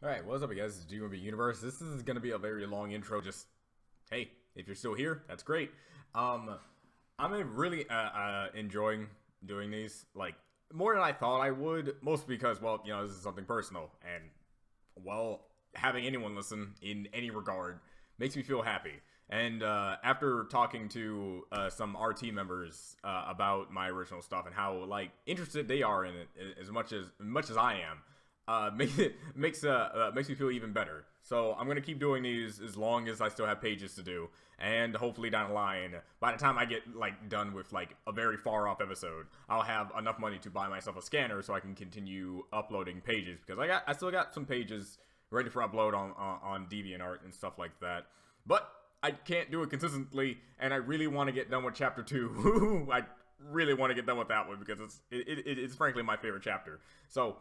Alright, what's up you guys? This is GMB Universe. This is going to be a very long intro. Just, hey, if you're still here, that's great. I'm really enjoying doing these, like, more than I thought I would. Mostly because, well, this is something personal. And, well, having anyone listen in any regard makes me feel happy. And after talking to some RT members about my original stuff and how, like, interested they are in it as much as I am, makes me feel even better. So I'm gonna keep doing these as long as I still have pages to do, and hopefully down the line, by the time I get like done with like a very far off episode, I'll have enough money to buy myself a scanner so I can continue uploading pages, because I still got some pages ready for upload on DeviantArt and stuff like that, but I can't do it consistently, and I really want to get done with chapter 2. I really want to get done with that one because it's frankly my favorite chapter. So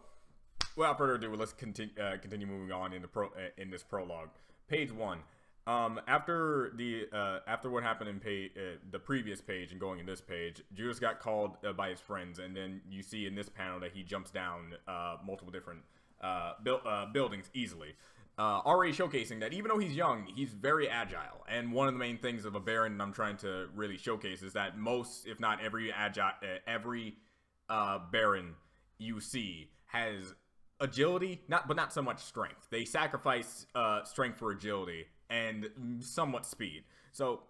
without further ado, let's continue moving on in this prologue. Page 1. After what happened in the previous page and going in this page, Judas got called by his friends, and then you see in this panel that he jumps down multiple different buildings easily. Already showcasing that even though he's young, he's very agile. And one of the main things of a Baron I'm trying to really showcase is that most, if not every Baron you see has agility, but not so much strength. They sacrifice strength for agility and somewhat speed. So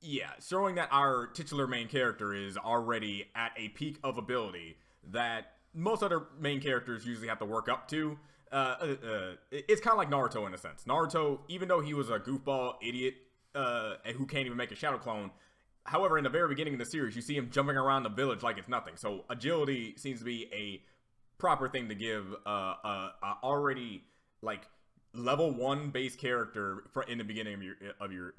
yeah, showing that our titular main character is already at a peak of ability that most other main characters usually have to work up to. It's kind of like Naruto in a sense. Naruto, even though he was a goofball idiot who can't even make a shadow clone, however, in the very beginning of the series, you see him jumping around the village like it's nothing. So agility seems to be a proper thing to give already like level 1 base character in the beginning of your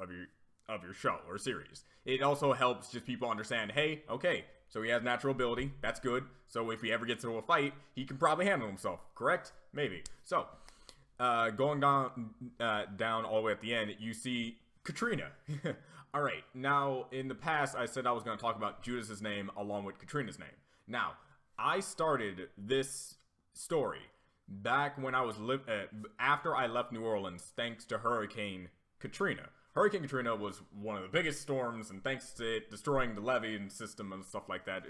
show or series. It also helps just people understand, hey, okay, so he has natural ability, that's good. So if he ever gets into a fight, he can probably handle himself, correct? Maybe. So going down all the way at the end, you see Katrina. All right, now in the past I said I was going to talk about Judas's name along with Katrina's name. Now I started this story back when I was after I left New Orleans, thanks to Hurricane Katrina. Hurricane Katrina was one of the biggest storms, and thanks to it destroying the levee system and stuff like that,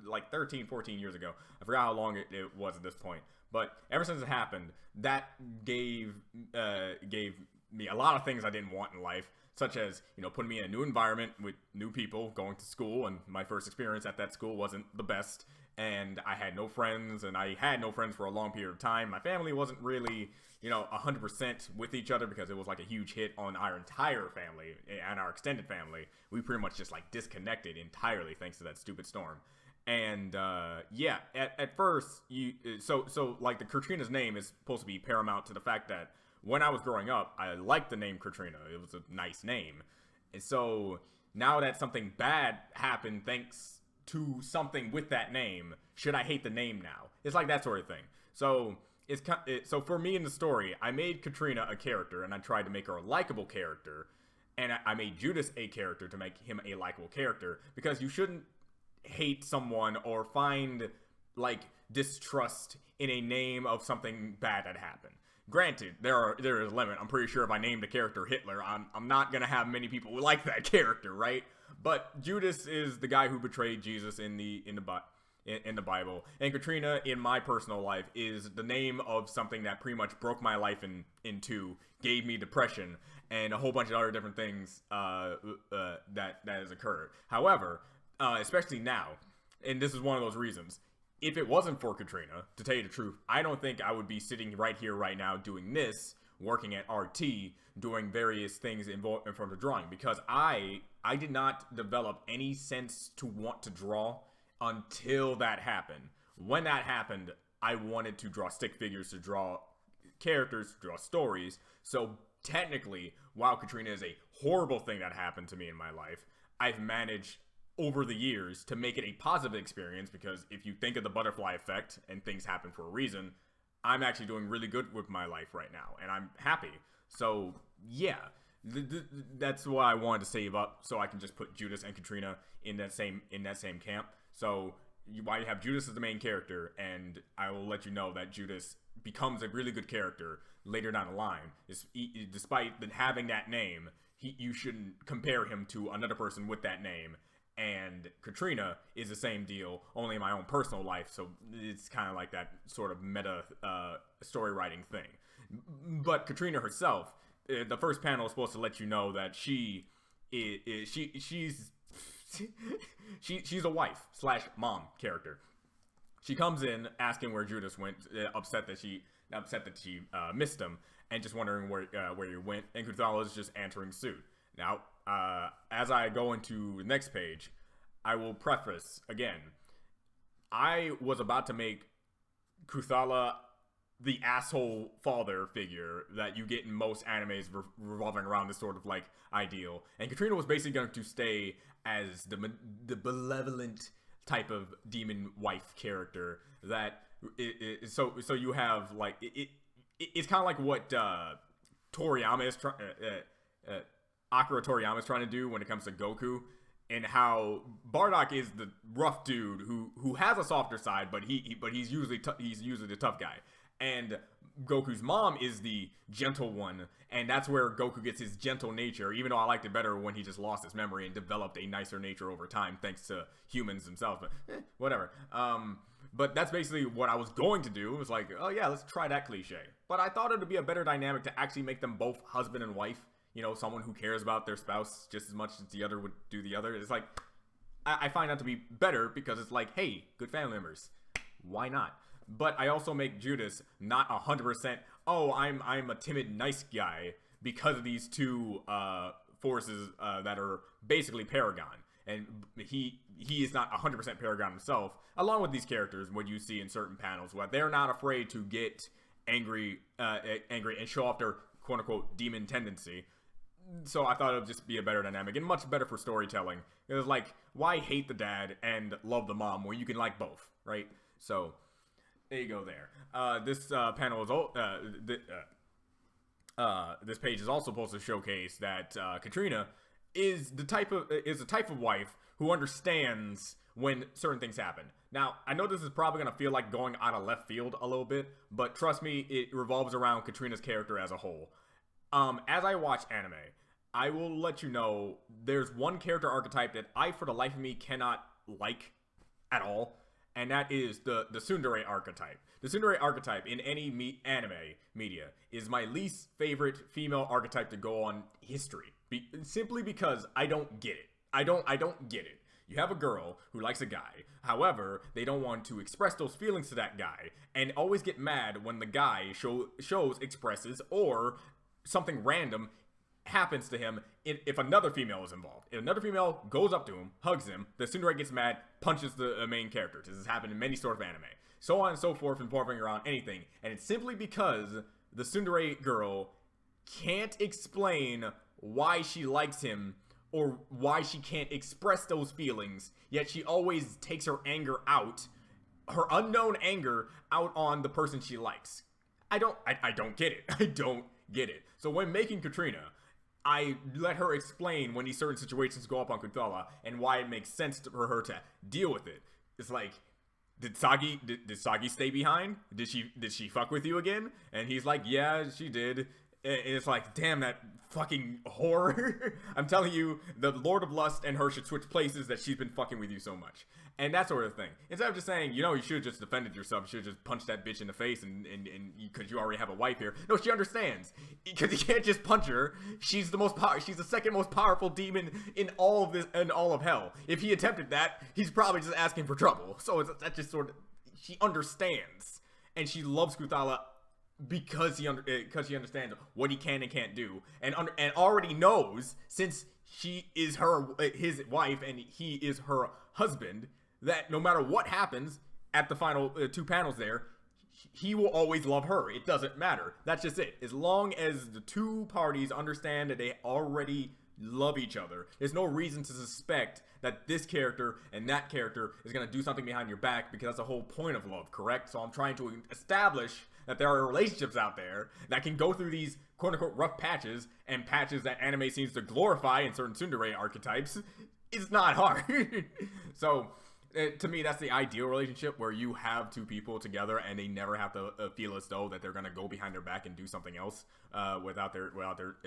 like 13, 14 years ago. I forgot how long it was at this point. But ever since it happened, that gave me a lot of things I didn't want in life, such as, putting me in a new environment with new people, going to school, and my first experience at that school wasn't the best. And I had no friends, and I had no friends for a long period of time. My family wasn't really, 100% with each other because it was like a huge hit on our entire family and our extended family. We pretty much just like disconnected entirely thanks to that stupid storm. And yeah, at first, so like the Katrina's name is supposed to be paramount to the fact that when I was growing up, I liked the name Katrina. It was a nice name. And so now that something bad happened thanks to something with that name, should I hate the name now? It's like that sort of thing. So so for me in the story, I made Katrina a character, and I tried to make her a likable character, and I made Judas a character to make him a likable character, because you shouldn't hate someone or find like distrust in a name of something bad that happened. Granted, there is a limit. I'm pretty sure if I named a character Hitler, I'm not gonna have many people who like that character, right? But Judas is the guy who betrayed Jesus in the Bible, and Katrina in my personal life is the name of something that pretty much broke my life in two, gave me depression, and a whole bunch of other different things that has occurred. However, especially now, and this is one of those reasons. If it wasn't for Katrina, to tell you the truth, I don't think I would be sitting right here, right now, doing this, working at RT, doing various things in front of drawing, because I did not develop any sense to want to draw until that happened. When that happened, I wanted to draw stick figures, to draw characters, to draw stories. So technically, while Katrina is a horrible thing that happened to me in my life, I've managed over the years to make it a positive experience, because if you think of the butterfly effect and things happen for a reason, I'm actually doing really good with my life right now, and I'm happy. So yeah, that's why I wanted to save up, so I can just put Judas and Katrina in that same camp. So why you have Judas as the main character, and I will let you know that Judas becomes a really good character later down the line. Despite having that name, you shouldn't compare him to another person with that name. And Katrina is the same deal, only in my own personal life, so it's kind of like that sort of meta story writing thing. But Katrina herself, the first panel is supposed to let you know that she's a wife / mom character. She comes in asking where Judas went, upset that she missed him, and just wondering where you went. And Cthulhu is just answering suit. Now, as I go into the next page, I will preface again. I was about to make Cthulhu the asshole father figure that you get in most animes revolving around this sort of like ideal, and Katrina was basically going to stay as the benevolent type of demon wife character that so you have like it's kind of like what Toriyama is Akira Toriyama is trying to do when it comes to Goku, and how Bardock is the rough dude who has a softer side, but he's usually the tough guy. And Goku's mom is the gentle one, and that's where Goku gets his gentle nature, even though I liked it better when he just lost his memory and developed a nicer nature over time thanks to humans themselves, but whatever. But that's basically what I was going to do. It was like, oh yeah, let's try that cliche. But I thought it would be a better dynamic to actually make them both husband and wife, you know, someone who cares about their spouse just as much as the other would do the other. It's like, I find that to be better because it's like, hey, good family members, why not? But I also make Judas not 100%, oh, I'm a timid, nice guy because of these two forces that are basically Paragon. And he is not 100% Paragon himself, along with these characters, what you see in certain panels, where they're not afraid to get angry and show off their quote-unquote demon tendency. So I thought it would just be a better dynamic and much better for storytelling. It was like, why hate the dad and love the mom where you can like both, right? So there you go there. This panel is this page is also supposed to showcase that Katrina is the type of wife who understands when certain things happen. Now, I know this is probably going to feel like going out of left field a little bit, but trust me, it revolves around Katrina's character as a whole. As I watch anime, I will let you know there's one character archetype that I, for the life of me, cannot like at all, and that is the tsundere archetype. The tsundere archetype in any anime media is my least favorite female archetype to go on history, simply because I don't get it. I don't get it. You have a girl who likes a guy, however, they don't want to express those feelings to that guy, and always get mad when the guy expresses, or something random happens to him if another female is involved. If another female goes up to him, hugs him, the tsundere gets mad, punches the main character. This has happened in many sort of anime. So on and so forth, involving around anything. And it's simply because the tsundere girl can't explain why she likes him or why she can't express those feelings, yet she always takes her anger out, her unknown anger, out on the person she likes. I don't get it. I don't get it. So when making Katrina, I let her explain when these certain situations go up on Cthulhu and why it makes sense for her to deal with it. It's like, did Sagi stay behind? Did she fuck with you again? And he's like, yeah, she did. And it's like, damn, that fucking whore. I'm telling you, the Lord of Lust and her should switch places, that she's been fucking with you so much. And that sort of thing. Instead of just saying, you know, you should have just defended yourself. You should have just punched that bitch in the face and because you already have a wife here. No, she understands. Because you can't just punch her. She's the second most powerful demon in all of this, in all of hell. If he attempted that, he's probably just asking for trouble. So that's just sort of, she understands. And she loves Cthulhu because he understands what he can and can't do, and already knows, since she is his wife and he is her husband, that no matter what happens at the final 2 panels there, he will always love her. It doesn't matter. That's just it. As long as the two parties understand that they already love each other, there's no reason to suspect that this character and that character is going to do something behind your back, because that's the whole point of love, correct? So I'm trying to establish that there are relationships out there that can go through these quote-unquote rough patches, and patches that anime seems to glorify in certain tsundere archetypes. It's not hard. So To me, that's the ideal relationship where you have two people together and they never have to feel as though that they're gonna go behind their back and do something else without their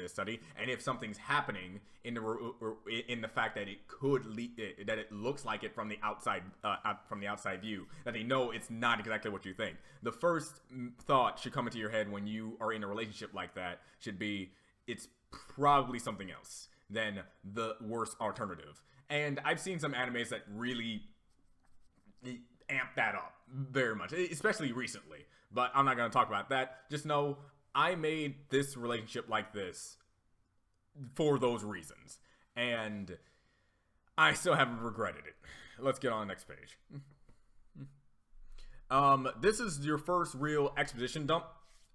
study. And if something's happening in the fact that it could that it looks like it from the outside view, that they know it's not exactly what you think. The first thought should come into your head when you are in a relationship like that should be, it's probably something else than the worst alternative. And I've seen some animes that really amp that up very much, especially recently. But I'm not going to talk about that. Just know I made this relationship like this for those reasons. And I still haven't regretted it. Let's get on the next page. This is your first real exposition dump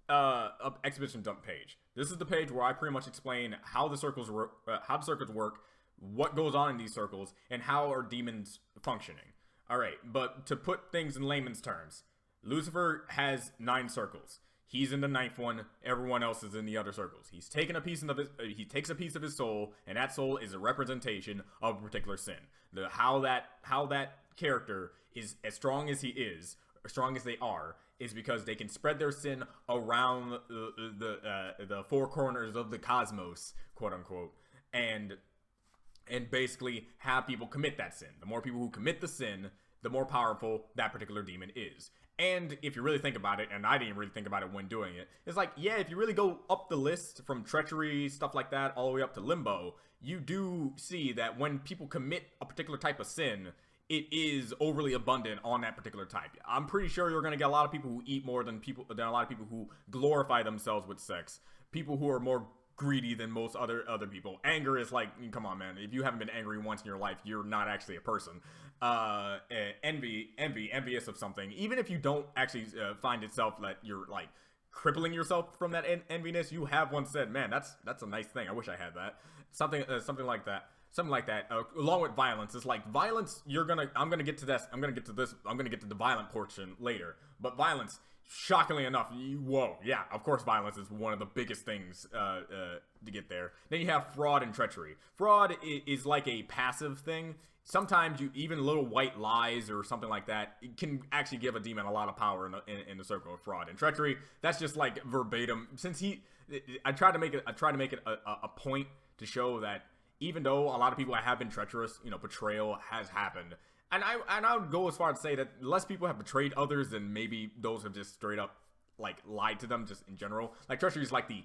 page. This is the page where I pretty much explain how the circles work, what goes on in these circles, and how are demons functioning. Alright, but to put things in layman's terms, Lucifer has 9 circles. He's in the 9th one, everyone else is in the other circles. He takes a piece of his soul, and that soul is a representation of a particular sin. How that character is as strong as he is, as strong as they are, is because they can spread their sin around the 4 corners of the cosmos, quote unquote, and basically have people commit that sin. The more people who commit the sin, the more powerful that particular demon is. And if you really think about it, and I didn't really think about it when doing it, it's like, yeah, if you really go up the list from treachery, stuff like that, all the way up to limbo, you do see that when people commit a particular type of sin, it is overly abundant on that particular type. I'm pretty sure you're going to get a lot of people who eat more than a lot of people who glorify themselves with sex. People who are more greedy than most other people. Anger is like, come on, man. If you haven't been angry once in your life, you're not actually a person. Envious of something. Even if you don't actually find itself that you're like crippling yourself from that enviness, you have once said, man, that's a nice thing. I wish I had that. Something like that. Something like that, along with violence. It's like violence, I'm gonna get to the violent portion later. But violence, shockingly enough, yeah, of course violence is one of the biggest things to get there. Then you have fraud and treachery. Fraud is like a passive thing. Sometimes even little white lies or something like that, it can actually give a demon a lot of power in the circle of fraud. And treachery, that's just like verbatim. I try to make it a point to show that even though a lot of people have been treacherous, betrayal has happened. And I would go as far as to say that less people have betrayed others than maybe those have just straight up like lied to them just in general. Like treachery is like the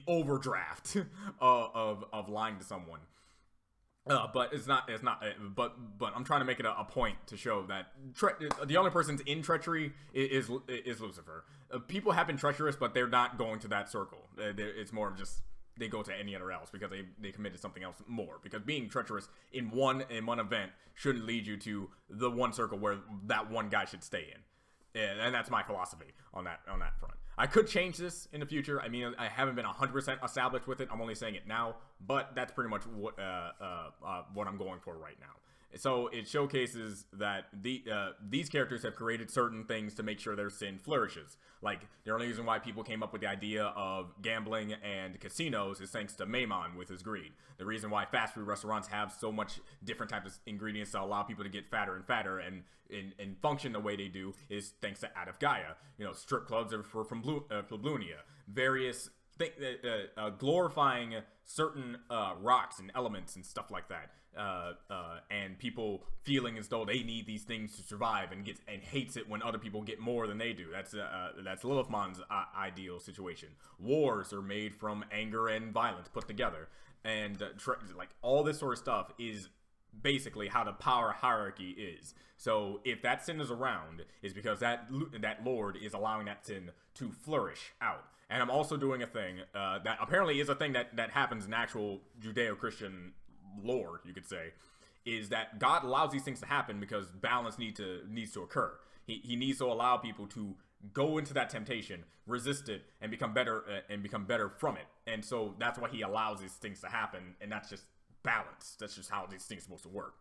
overdraft of lying to someone. But it's not. But I'm trying to make it a point to show that the only person's in treachery is Lucifer. People have been treacherous, but they're not going to that circle. It's more of just they go to any other else because they committed something else more. Because being treacherous in one event shouldn't lead you to the one circle where that one guy should stay in. And that's my philosophy on that front. I could change this in the future. I mean, I haven't been 100% established with it. I'm only saying it now, but that's pretty much what I'm going for right now. So it showcases that these characters have created certain things to make sure their sin flourishes. Like, the only reason why people came up with the idea of gambling and casinos is thanks to Maimon with his greed. The reason why fast food restaurants have so much different types of ingredients to allow people to get fatter and fatter and function the way they do is thanks to Out of Gaia. Strip clubs are from Pleblunia. Various glorifying certain rocks and elements and stuff like that. And people feeling as though they need these things to survive and hates it when other people get more than they do. That's Lilithmon's ideal situation. Wars are made from anger and violence put together, and like all this sort of stuff is basically how the power hierarchy is. So if that sin is around, is because that Lord is allowing that sin to flourish out. And I'm also doing a thing that apparently is a thing that happens in actual Judeo-Christian lore, you could say, is that God allows these things to happen because balance needs to occur. He needs to allow people to go into that temptation, resist it, and become better from it. And so that's why he allows these things to happen, and that's just balance. That's just how these things are supposed to work.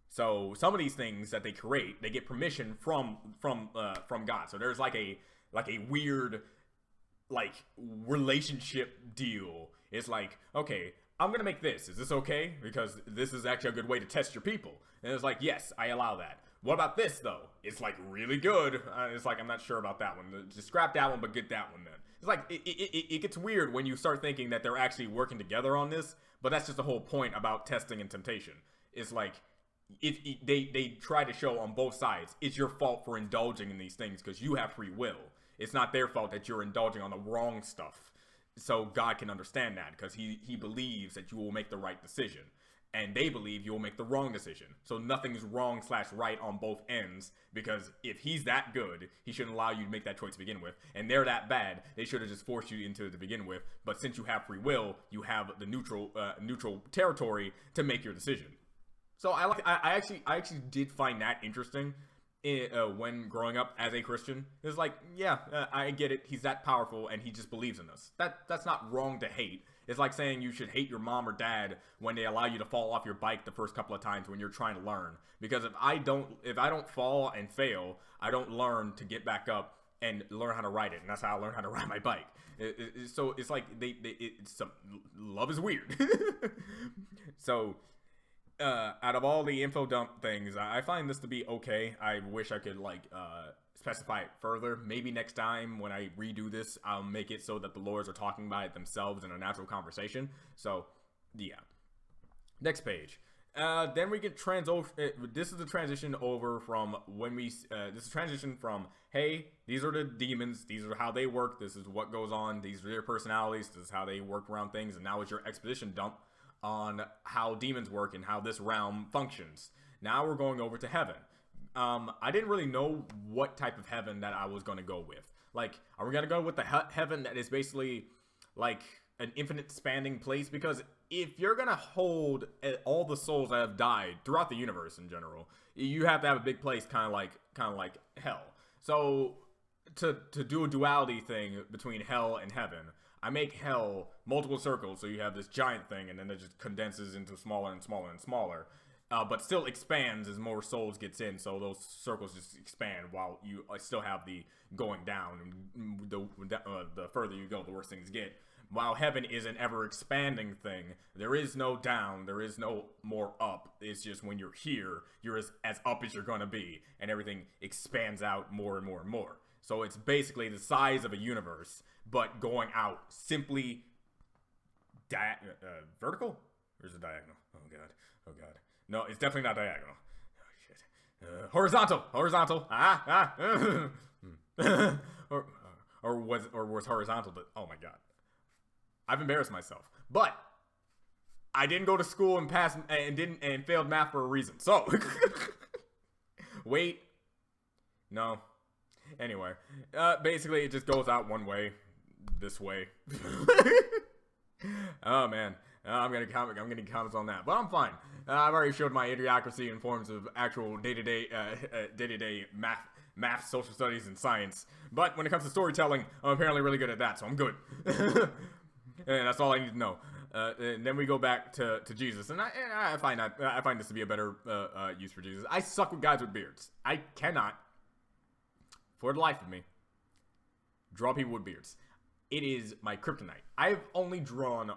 So some of these things that they create, they get permission from God. So there's like a weird like relationship deal. It's like, okay, I'm gonna make this. Is this okay? Because this is actually a good way to test your people. And it's like, yes, I allow that. What about this though? It's like really good. It's like, I'm not sure about that one. Just scrap that one, but get that one then. It's like, it gets weird when you start thinking that they're actually working together on this, but that's just the whole point about testing and temptation. It's like, they try to show on both sides, it's your fault for indulging in these things because you have free will. It's not their fault that you're indulging on the wrong stuff. So God can understand that because he believes that you will make the right decision. And they believe you'll make the wrong decision. So nothing's wrong / right on both ends, because if he's that good, he shouldn't allow you to make that choice to begin with. And they're that bad, they should have just forced you into it to begin with. But since you have free will, you have the neutral territory to make your decision. So I actually did find that interesting when growing up as a Christian. It's like, yeah, I get it. He's that powerful, and he just believes in us. That's not wrong to hate. It's like saying you should hate your mom or dad when they allow you to fall off your bike the first couple of times when you're trying to learn. Because if I don't fall and fail, I don't learn to get back up and learn how to ride it. And that's how I learned how to ride my bike. So it's like love is weird. So out of all the info dump things, I find this to be okay. I wish I could specify it further. Maybe next time when I redo this, I'll make it so that the lawyers are talking about it themselves in a natural conversation. So, yeah. Next page. Then we get this is the transition over from when we, this is transition from, hey, these are the demons, these are how they work, this is what goes on, these are their personalities, this is how they work around things, and now it's your exposition dump on how demons work and how this realm functions. Now we're going over to heaven. I didn't really know what type of heaven that I was going to go with. Like, are we going to go with the heaven that is basically like an infinite spanning place? Because if you're going to hold all the souls that have died throughout the universe in general, you have to have a big place kind of like hell. So to do a duality thing between hell and heaven, I make hell multiple circles, so you have this giant thing, and then it just condenses into smaller and smaller and smaller. But still expands as more souls gets in, so those circles just expand while you still have the going down, and the further you go, the worse things get. While heaven is an ever-expanding thing, there is no down, there is no more up. It's just when you're here, you're as up as you're going to be, and everything expands out more and more and more. So it's basically the size of a universe, but going out simply vertical? Or is it diagonal? Oh, God. Oh, God. No, it's definitely not diagonal. Oh, shit. Horizontal. or was horizontal, but oh my God. I've embarrassed myself. But I didn't go to school and failed math for a reason. So wait. No. Anyway, basically it just goes out one way, this way. Oh man. I'm getting comments on that, but I'm fine. I've already showed my idiocracy in forms of actual day-to-day math, social studies, and science. But when it comes to storytelling, I'm apparently really good at that, so I'm good. And that's all I need to know. And then we go back to Jesus, and I find this to be a better use for Jesus. I suck with guys with beards. I cannot, for the life of me, draw people with beards. It is my kryptonite. I've only drawn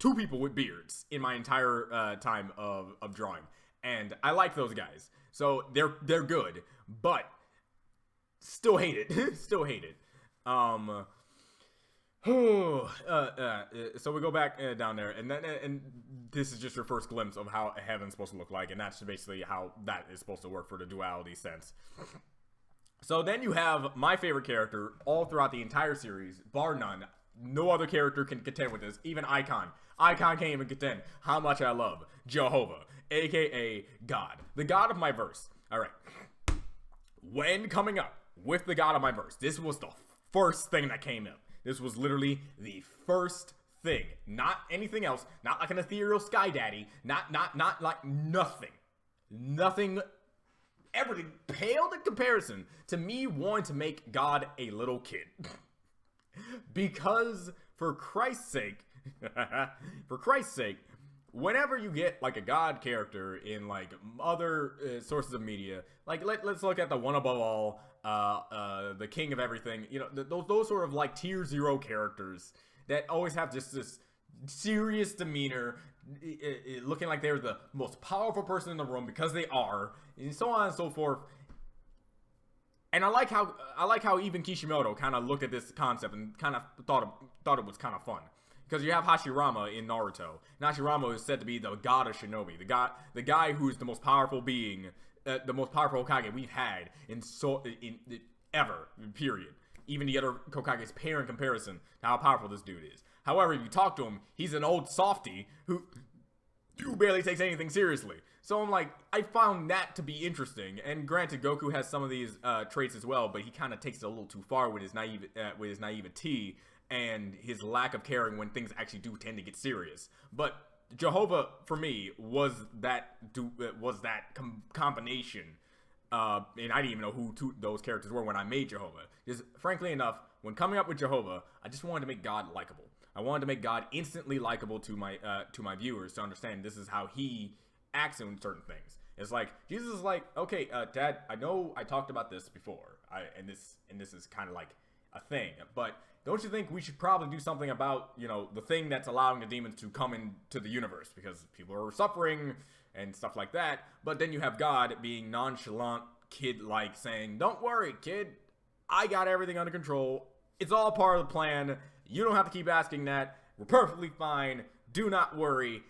2 people with beards in my entire time of drawing, and I like those guys. So they're good, but still hate it. Still hate it. So we go back down there, and this is just your first glimpse of how heaven's supposed to look like, and that's basically how that is supposed to work for the duality sense. So then you have my favorite character all throughout the entire series, bar none. No other character can contend with this. Even Icon. Icon can't even contend how much I love Jehovah, aka God. The God of my verse. Alright. When coming up with the God of my verse, this was the first thing that came up. This was literally the first thing. Not anything else. Not like an ethereal sky daddy. Not like nothing. Nothing ever paled in comparison to me wanting to make God a little kid. Because for Christ's sake, whenever you get like a God character in like other sources of media, like let's look at the one above all, the king of everything, you know, those sort of like tier 0 characters that always have just this serious demeanor, looking like they're the most powerful person in the room because they are, and so on and so forth. And I like how even Kishimoto kind of looked at this concept and kind of thought it was kind of fun. Because you have Hashirama in Naruto. And Hashirama is said to be the god of shinobi, the guy who is the most powerful being, the most powerful Hokage we've had in ever, period. Even the other Hokages pale in comparison to how powerful this dude is. However, if you talk to him, he's an old softy who barely takes anything seriously. So I'm like, I found that to be interesting. And granted, Goku has some of these traits as well, but he kind of takes it a little too far with his naivety and his lack of caring when things actually do tend to get serious. But Jehovah, for me, was that combination. And I didn't even know who those characters were when I made Jehovah. Because frankly enough, when coming up with Jehovah, I just wanted to make God likable. I wanted to make God instantly likable to my viewers to understand this is how he acts in certain things. It's like Jesus is like, okay, Dad, I know I talked about this before, and this is kind of like a thing, but don't you think we should probably do something about, the thing that's allowing the demons to come into the universe, because people are suffering and stuff like that. But then you have God being nonchalant, kid-like, saying, don't worry, kid, I got everything under control. It's all part of the plan. You don't have to keep asking that. We're perfectly fine. Do not worry.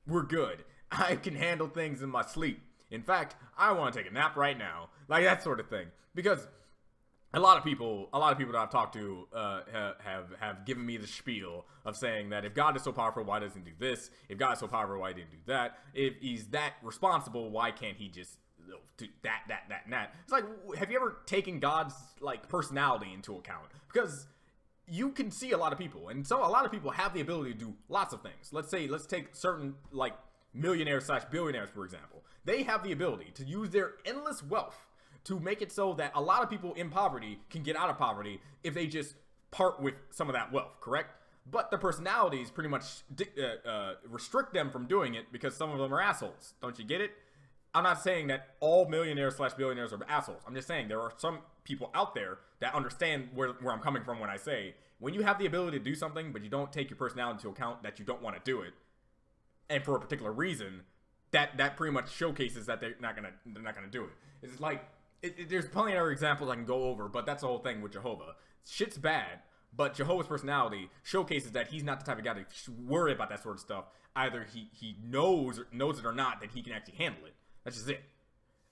We're good. I can handle things in my sleep. In fact, I want to take a nap right now. Like that sort of thing. Because a lot of people that I've talked to have given me the spiel of saying that if God is so powerful, why doesn't he do this? If God is so powerful, why didn't he do that? If he's that responsible, why can't he just do that, and that? It's like, have you ever taken God's personality into account? Because you can see a lot of people, and so a lot of people have the ability to do lots of things. Let's take certain millionaires/billionaires, for example. They have the ability to use their endless wealth to make it so that a lot of people in poverty can get out of poverty if they just part with some of that wealth, correct? But their personalities pretty much restrict them from doing it because some of them are assholes. Don't you get it? I'm not saying that all millionaires/billionaires are assholes. I'm just saying there are some people out there that understand where I'm coming from when I say, when you have the ability to do something, but you don't take your personality into account that you don't want to do it, and for a particular reason, that pretty much showcases that they're not gonna do it. It's like, there's plenty of other examples I can go over, but that's the whole thing with Jehovah. Shit's bad, but Jehovah's personality showcases that he's not the type of guy to worry about that sort of stuff. Either he knows it or not, that he can actually handle it. That's just it.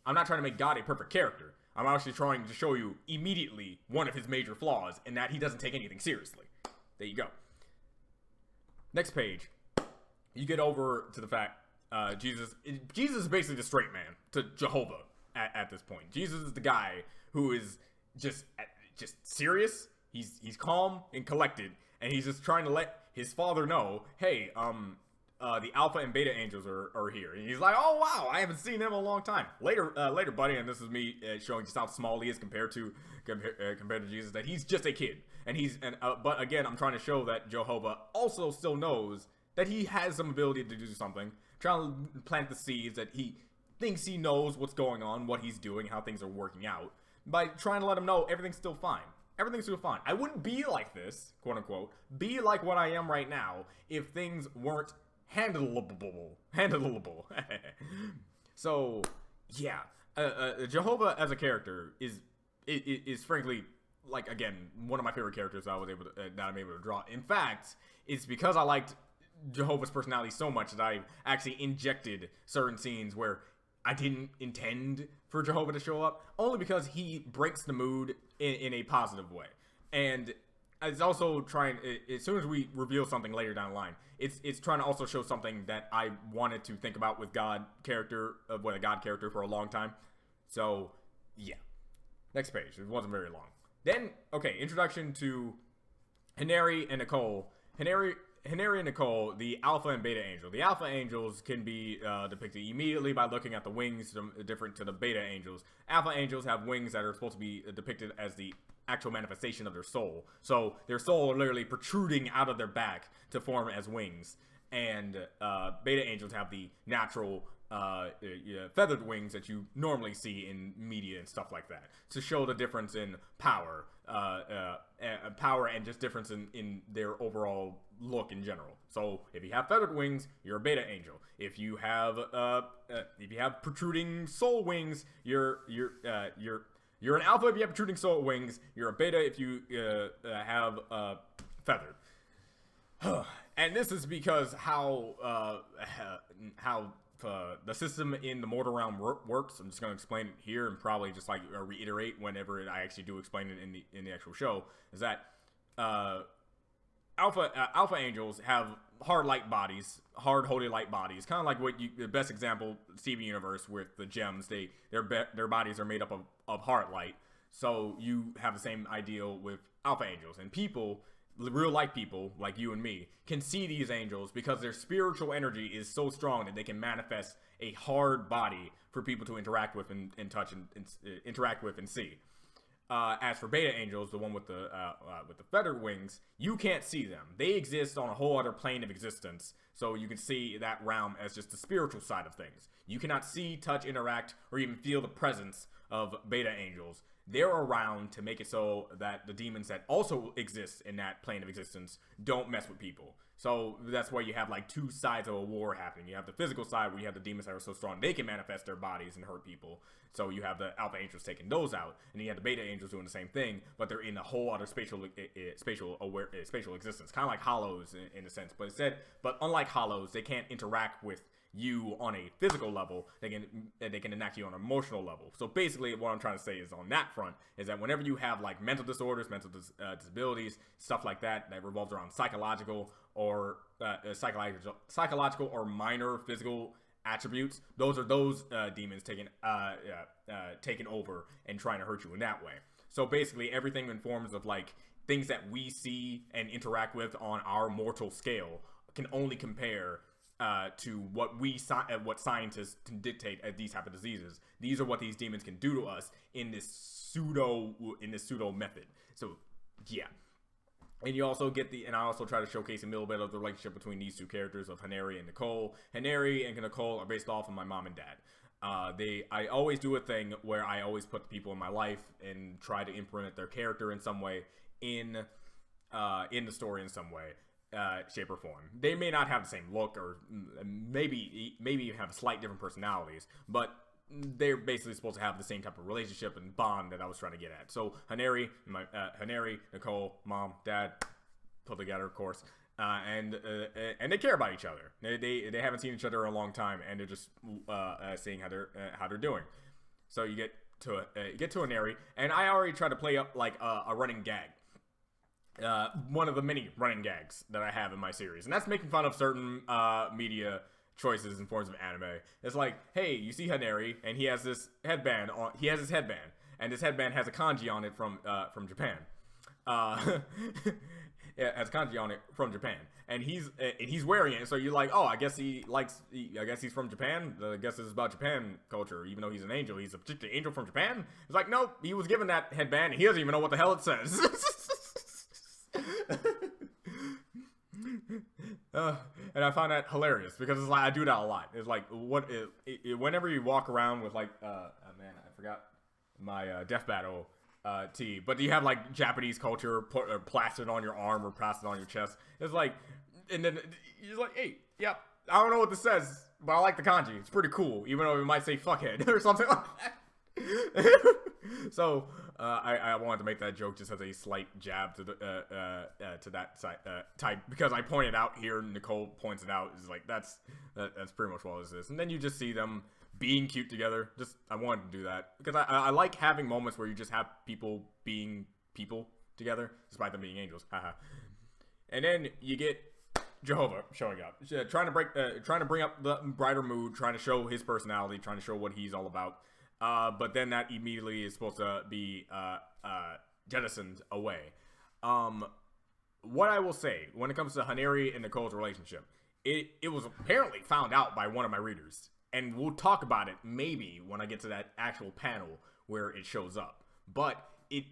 I'm not trying to make God a perfect character. I'm actually trying to show you immediately one of his major flaws, and that he doesn't take anything seriously. There you go. Next page. You get over to the fact Jesus is basically the straight man to Jehovah at this point. Jesus is the guy who is just serious. He's calm and collected, and he's just trying to let his father know, hey, the Alpha and Beta angels are here. And he's like, oh wow, I haven't seen them in a long time. Later, buddy, and this is me showing just how small he is compared to Jesus, that he's just a kid. But again, I'm trying to show that Jehovah also still knows that he has some ability to do something, trying to plant the seeds that he thinks he knows what's going on, what he's doing, how things are working out, by trying to let him know everything's still fine. Everything's still fine. I wouldn't be like this, quote unquote, be like what I am right now if things weren't handleable. So, yeah, Jehovah as a character is frankly, like, again, one of my favorite characters that I'm able to draw. In fact, it's because I liked Jehovah's personality so much that I actually injected certain scenes where I didn't intend for Jehovah to show up, only because he breaks the mood in a positive way. And it's also trying, as soon as we reveal something later down the line, it's trying to also show something that I wanted to think about with a God character for a long time. So, yeah. Next page. It wasn't very long. Then, okay, introduction to Hinari and Nicole. Hinari and Nicole, the Alpha and Beta Angel. The Alpha Angels can be depicted immediately by looking at the wings different to the Beta Angels. Alpha Angels have wings that are supposed to be depicted as the actual manifestation of their soul. So their soul are literally protruding out of their back to form as wings. And Beta Angels have the natural feathered wings that you normally see in media and stuff like that, to show the difference in power and just difference in their overall look in general. So if you have feathered wings, you're a beta angel. If you have protruding soul wings, you're an alpha. If you have protruding soul wings, you're a beta. If you have feathered. And this is because how the system in the mortal realm works. I'm just going to explain it here and probably just like reiterate whenever I actually do explain it in the actual show. Is that alpha angels have hard light bodies, hard holy light bodies, kind of like the best example, Steven Universe with the gems. Their bodies are made up of hard light. So you have the same ideal with alpha angels, and people, real life people like you and me, can see these angels because their spiritual energy is so strong that they can manifest a hard body for people to interact with and touch and interact with and see. As for beta angels, the one with the feathered wings, you can't see them. They exist on a whole other plane of existence, so you can see that realm as just the spiritual side of things. You cannot see, touch, interact, or even feel the presence of beta angels. They're around to make it so that the demons that also exist in that plane of existence don't mess with people. So that's why you have like two sides of a war happening. You have the physical side where you have the demons that are so strong they can manifest their bodies and hurt people. So you have the alpha angels taking those out, and then you have the beta angels doing the same thing, but they're in a whole other spatial existence, kind of like hollows in a sense. But unlike hollows, they can't interact with you on a physical level. They can enact you on an emotional level. So basically what I'm trying to say is on that front is that whenever you have like mental disorders, disabilities, stuff like that revolves around psychological or minor physical attributes, those are demons taking over and trying to hurt you in that way. So basically everything in forms of like things that we see and interact with on our mortal scale can only compare to what scientists can dictate as these type of diseases. These are what these demons can do to us in this pseudo method. So yeah. And you also get and I also try to showcase a little bit of the relationship between these two characters of Haneri and Nicole. Haneri and Nicole are based off of my mom and dad. I always do a thing where I always put the people in my life and try to implement their character in some way in the story in some way. Shape or form. They may not have the same look, or maybe even have slight different personalities, but they're basically supposed to have the same type of relationship and bond that I was trying to get at. So Haneri, Nicole, mom, dad, put together, of course, and they care about each other. They haven't seen each other in a long time, and they're just seeing how they're doing. So you get to Haneri, and I already tried to play up like a running gag. One of the many running gags that I have in my series, and that's making fun of certain media choices in forms of anime. It's like, hey, you see Haneri, and he has this headband on. He has his headband, and this headband has a kanji on it from Japan. Yeah, has kanji on it from Japan, and he's wearing it. So you're like, oh, I guess he's from Japan. I guess this is about Japan culture. Even though he's an angel, he's a particular angel from Japan. It's like, nope, he was given that headband, and he doesn't even know what the hell it says. And I find that hilarious because it's like I do that a lot. It's like whenever you walk around with like oh man, I forgot my Death Battle tee, but you have like Japanese culture plastered on your arm or plastered on your chest. It's like, and then you're like, hey, yeah, I don't know what this says, but I like the kanji. It's pretty cool, even though it might say fuckhead or something like that. So I wanted to make that joke just as a slight jab to that side, type, because I pointed out here, Nicole points it out, is like that's pretty much what this is. And then you just see them being cute together. Just I wanted to do that because I like having moments where you just have people being people together despite them being angels. And then you get Jehovah showing up, trying to bring up the brighter mood, trying to show his personality, trying to show what he's all about. But then that immediately is supposed to be jettisoned away. What I will say when it comes to Haneri and Nicole's relationship, it was apparently found out by one of my readers, and we'll talk about it maybe when I get to that actual panel where it shows up. But it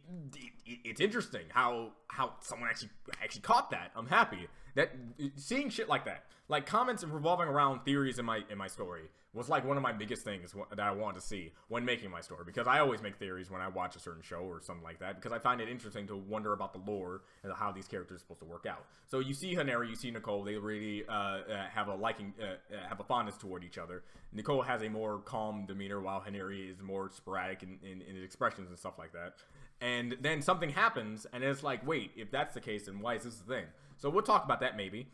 it's interesting how someone actually caught that. I'm happy that seeing shit like that, like comments revolving around theories in my story, was like one of my biggest things that I wanted to see when making my story, because I always make theories when I watch a certain show or something like that, because I find it interesting to wonder about the lore and how these characters are supposed to work out. So you see Haneri, you see Nicole, they really have a fondness toward each other. Nicole has a more calm demeanor, while Haneri is more sporadic in his expressions and stuff like that. And then something happens, and it's like, wait, if that's the case, then why is this the thing? So we'll talk about that maybe.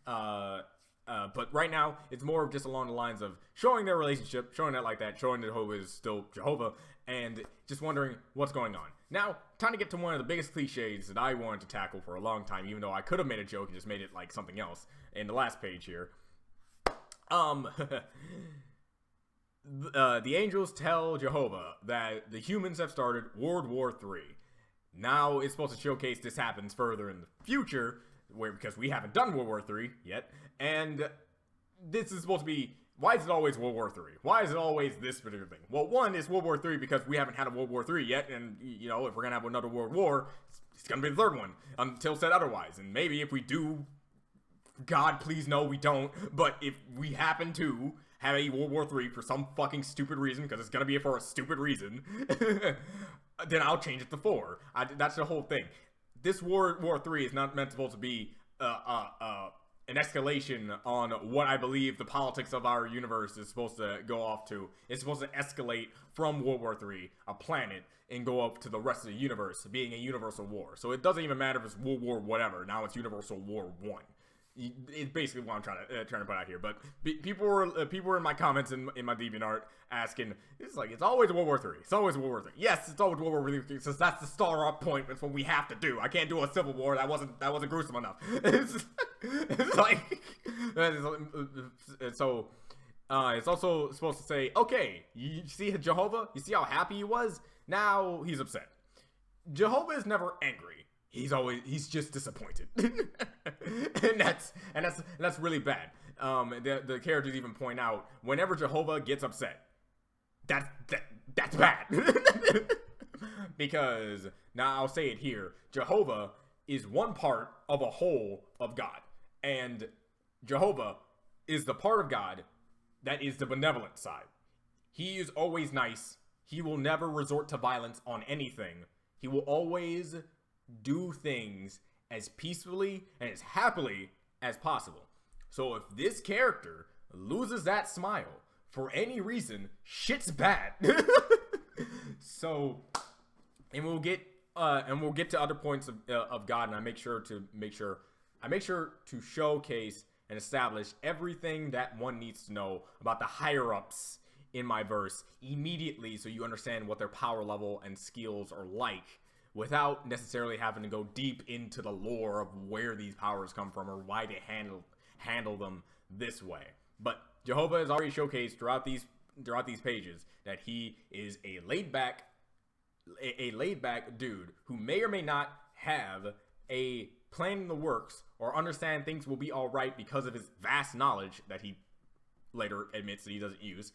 But right now, it's more just along the lines of showing their relationship, showing that like that, showing that Jehovah is still Jehovah, and just wondering what's going on. Now, time to get to one of the biggest cliches that I wanted to tackle for a long time, even though I could have made a joke and just made it like something else in the last page here. The angels tell Jehovah that the humans have started World War III. Now it's supposed to showcase this happens further in the future, because we haven't done World War III yet, and this is supposed to be, why is it always World War III? Why is it always this particular thing? Well, one is World War III because we haven't had a World War III yet, and, you know, if we're gonna have another World War, it's gonna be the third one, until said otherwise. And maybe if we do, God please no we don't, but if we happen to have a World War III for some fucking stupid reason, because it's gonna be for a stupid reason, then I'll change it to 4. That's the whole thing. This War III is not meant to be an escalation on what I believe the politics of our universe is supposed to go off to. It's supposed to escalate from World War III, a planet, and go up to the rest of the universe, being a universal war. So it doesn't even matter if it's World War whatever. Now it's Universal War I. It's basically what I'm trying to put out here. But people were in my comments in my DeviantArt asking, it's always World War III. It's always World War III. Yes, it's always World War III, since that's the star up point. It's what we have to do. I can't do a civil war. That wasn't gruesome enough. It's like, so it's also supposed to say, okay, you see Jehovah? You see how happy he was? Now he's upset. Jehovah is never angry. He's just disappointed. and that's really bad. The characters even point out, whenever Jehovah gets upset, that's bad. Because, now I'll say it here, Jehovah is one part of a whole of God. And Jehovah is the part of God that is the benevolent side. He is always nice. He will never resort to violence on anything. He will always do things as peacefully and as happily as possible. So if this character loses that smile for any reason, shit's bad. So, and we'll get to other points of God, and I make sure to showcase and establish everything that one needs to know about the higher ups in my verse immediately, so you understand what their power level and skills are like, without necessarily having to go deep into the lore of where these powers come from or why they handle them this way. But Jehovah is already showcased throughout these pages that he is a laid back dude who may or may not have a plan in the works or understand things will be all right because of his vast knowledge that he later admits that he doesn't use,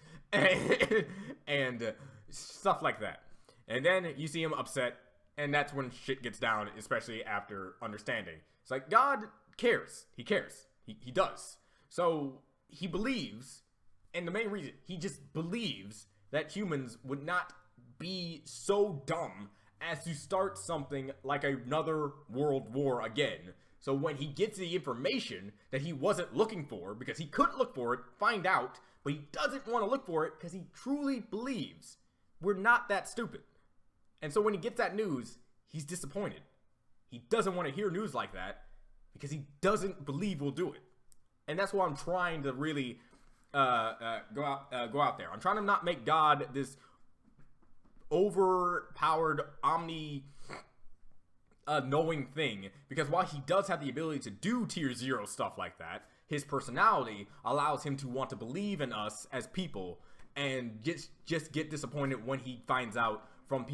and stuff like that. And then you see him upset. And that's when shit gets down, especially after understanding. It's like, God cares. He cares. He does. So he believes, and the main reason, he just believes that humans would not be so dumb as to start something like another world war again. So when he gets the information that he wasn't looking for, because he couldn't look for it, find out, but he doesn't want to look for it because he truly believes we're not that stupid. And so when he gets that news, he's disappointed. He doesn't want to hear news like that because he doesn't believe we'll do it. And that's why I'm trying to really go out there. I'm trying to not make God this overpowered, knowing thing. Because while he does have the ability to do tier 0 stuff like that, his personality allows him to want to believe in us as people and just get disappointed when he finds out from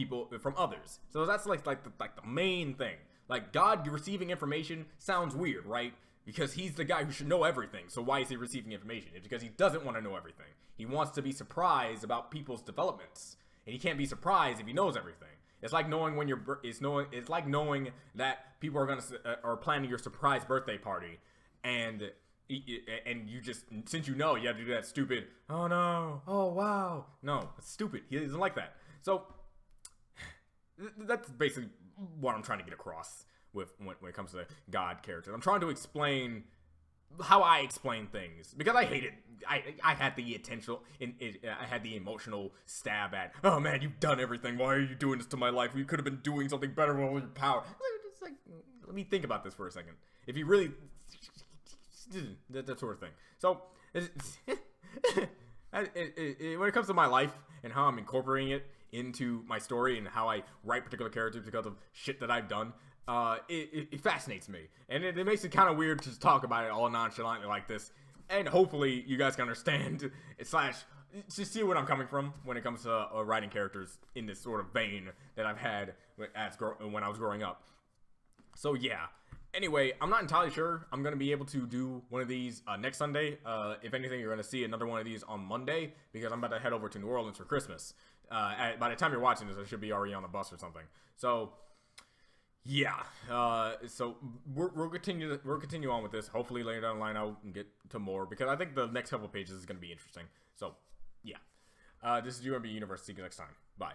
others. So that's like the main thing. Like, God receiving information sounds weird, right? Because he's the guy who should know everything. So why is he receiving information? It's because he doesn't want to know everything. He wants to be surprised about people's developments. And he can't be surprised if he knows everything. It's like knowing when it's like knowing that people are planning your surprise birthday party, and you just, since you know, you have to do that stupid, oh no, oh wow, no, it's stupid. He doesn't like that. So that's basically what I'm trying to get across with when it comes to God characters. I'm trying to explain how I explain things, because I hate it. I had the I had the emotional stab at, oh man, you've done everything. Why are you doing this to my life? You could have been doing something better with all your power. It's like, let me think about this for a second. If you really, that sort of thing. So when it comes to my life and how I'm incorporating it into my story and how I write particular characters because of shit that I've done, it fascinates me, and it makes it kind of weird to just talk about it all nonchalantly like this. And hopefully you guys can understand / just see where I'm coming from when it comes to writing characters in this sort of vein that I've had when I was growing up. So yeah. Anyway, I'm not entirely sure I'm going to be able to do one of these next Sunday. If anything, you're going to see another one of these on Monday, because I'm about to head over to New Orleans for Christmas. By the time you're watching this, I should be already on the bus or something. So, yeah. So we'll continue on with this. Hopefully later down the line I'll get to more, because I think the next couple of pages is going to be interesting. So, yeah. This is UMB Universe. See you next time. Bye.